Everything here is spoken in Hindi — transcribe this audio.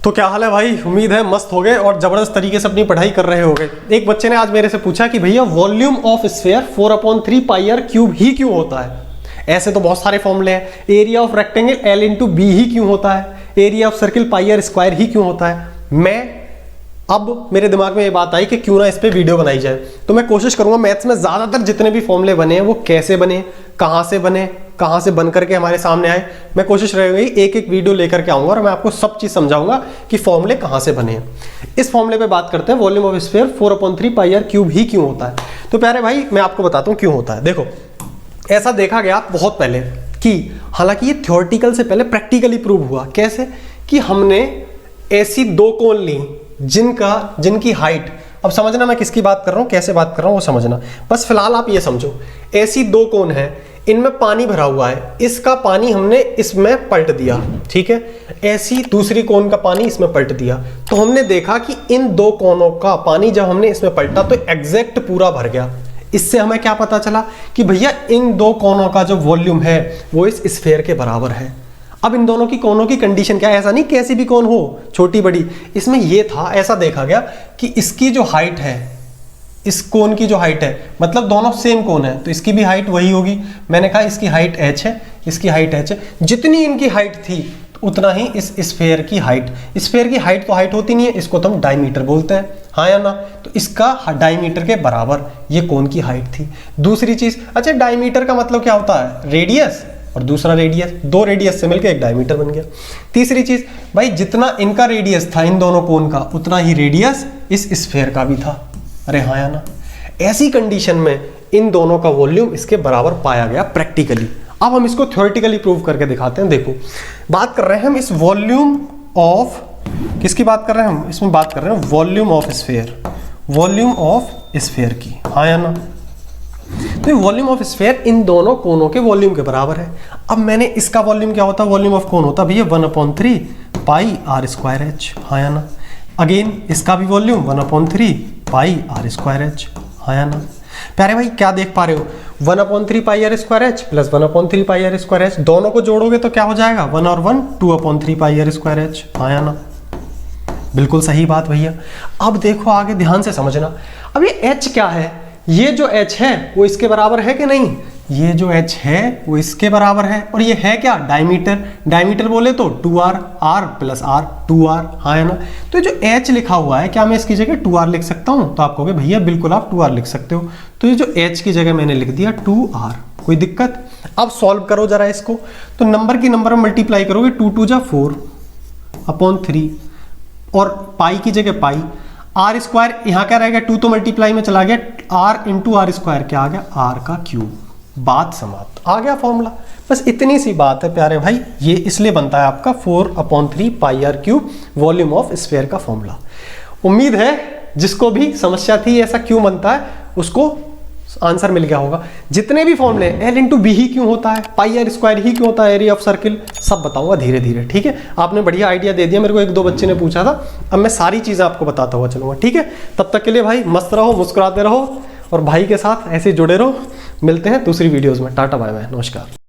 तो क्या हाल है भाई, उम्मीद है मस्त हो गए और जबरदस्त तरीके से अपनी पढ़ाई कर रहे होगे। एक बच्चे ने आज मेरे से पूछा कि भैया volume of sphere 4/3 pi R cube ही क्यों होता है। ऐसे तो बहुत सारे फॉर्मूले हैं। Area of rectangle L into B ही क्यों होता है, area of circle pi R square ही क्यों होता है। अब मेरे दिमाग में ये बात आई कि क्यों ना इस पे वीडियो बनाई जाए। तो मैं कोशिश करूंगा मैथ्स में ज्यादातर जितने भी फॉर्मूले बने हैं वो कैसे बने, कहां से बन करके हमारे सामने आए। मैं कोशिश रहेगी एक एक वीडियो लेकर के आऊंगा और मैं आपको सब चीज समझाऊंगा कि फॉर्मूले कहां से बने हैं। इस फॉर्मूले पे बात करते हैं, volume of sphere 4/3 pi R cube ही क्यों होता है। तो प्यारे भाई मैं आपको बताता हूं क्यों होता है। देखो, ऐसा देखा गया बहुत पहले कि हालांकि ये थ्योरेटिकल से पहले प्रैक्टिकली प्रूव हुआ। कैसे कि हमने ऐसी दो कोण ली जिनकी हाइट, अब समझना मैं किसकी बात कर रहा हूं, कैसे बात कर रहा हूं वो समझना। बस फिलहाल आप ये समझो, ऐसी दो कोण है, इनमें पानी भरा हुआ है, इसका पानी हमने इसमें पलट दिया, ठीक है। ऐसी दूसरी कोण का पानी इसमें पलट दिया, तो हमने देखा कि इन दो कोनों का पानी जब हमने इसमें पलटा तो एग्जैक्ट पूरा भर गया। इससे हमें क्या पता चला कि भैया इन दो कोनों का जो वॉल्यूम है वो इस स्फीयर के बराबर है। अब इन दोनों की कोनों की कंडीशन क्या है, ऐसा नहीं कैसी भी कोन हो, छोटी बड़ी, इसमें ये था, ऐसा देखा गया कि इसकी जो हाइट है, इस कोन की जो हाइट है, मतलब दोनों सेम कोन है तो इसकी भी हाइट वही होगी। मैंने कहा इसकी हाइट h है, इसकी हाइट h है। जितनी इनकी हाइट थी उतना ही इस स्फीयर की हाइट। स्फीयर की हाइट तो हाइट होती नहीं है, इसको तो हम डायमीटर बोलते हैं, हाँ या ना। तो इसका डायमीटर के बराबर ये कोन की हाइट थी। दूसरी चीज, अच्छा डायमीटर का मतलब क्या होता है, रेडियस और दूसरा रेडियस, दो रेडियस से मिलकर एक डायमीटर बन गया। तीसरी चीज भाई, जितना इनका रेडियस था इन दोनों कोन का उतना ही रेडियस इस स्फीयर का भी था, अरे हाँ या ना। ऐसी कंडीशन में इन दोनों का वॉल्यूम इसके बराबर पाया गया प्रैक्टिकली। अब हम इसको थ्योरेटिकली प्रूव करके दिखाते हैं। देखो, बात कर रहे हैं हम इस वॉल्यूम ऑफ, किसकी बात कर रहे हैं हम, इसमें बात कर रहे हैं volume of sphere, volume of sphere की, हाँ या ना। तो वॉल्यूम ऑफ स्फीयर इन दोनों कोनों के वॉल्यूम के बराबर है। अब मैंने इसका वॉल्यूम क्या होता है, वॉल्यूम ऑफ कोन होता है भैया 1/3 पाई आर स्क्वायर एच, हाँ या ना। अगेन इसका भी volume 1/3 pi R square H, हाँ या ना। प्यारे भाई क्या देख पा रहे हो, 1/3 pi R square H plus 1/3 pi R square H, दोनों को जोड़ोगे तो क्या हो जाएगा, 1 और 1 2/3 पाई आर स्क्वायर एच, हाँ या ना। बिल्कुल सही बात भैया। अब देखो आगे ध्यान से समझना, अब ये एच क्या है, ये जो h है वो इसके बराबर है कि नहीं, ये जो h है वो इसके बराबर है। और ये है क्या, डायमीटर, डायमीटर बोले तो 2r, r plus r 2r, हाँ है ना। तो जो h लिखा हुआ है, क्या मैं इसकी जगह 2r लिख सकता हूँ, तो आप कहोगे भैया बिल्कुल आप 2r लिख सकते हो। तो ये जो h की जगह मैंने लिख दिया 2r, कोई दिक्कत। अब सॉल्व करो जरा इसको, तो नंबर की नंबर में मल्टीप्लाई करोगे, 2 2 जा 4/3 और पाई की जगह पाई, आर स्क्वायर यहाँ क्या रहेगा, 2 तो मल्टीप्लाई में चला गया, आर इंटू आर स्क्वायर क्या आ गया, आर का क्यूब। बात समाप्त, आ गया फॉर्मूला। बस इतनी सी बात है प्यारे भाई, ये इसलिए बनता है आपका 4/3 pi R cube volume of sphere का फॉर्मूला। उम्मीद है जिसको भी समस्या थी ऐसा क्यों बनता है उसको आंसर मिल गया होगा। जितने भी फॉर्मूले L इंटू बी ही क्यों होता है, पाई आर स्क्वायर ही क्यों होता है, एरिया ऑफ सर्किल, सब बताऊंगा धीरे धीरे, ठीक है। आपने बढ़िया आइडिया दे दिया मेरे को, एक दो बच्चे ने पूछा था, अब मैं सारी चीजें आपको बताता हुआ चलूंगा, ठीक है। तब तक के लिए भाई मस्त रहो, मुस्कुराते रहो और भाई के साथ ऐसे जुड़े रहो। मिलते हैं दूसरी वीडियोज में, टाटा बाय बाय, नमस्कार।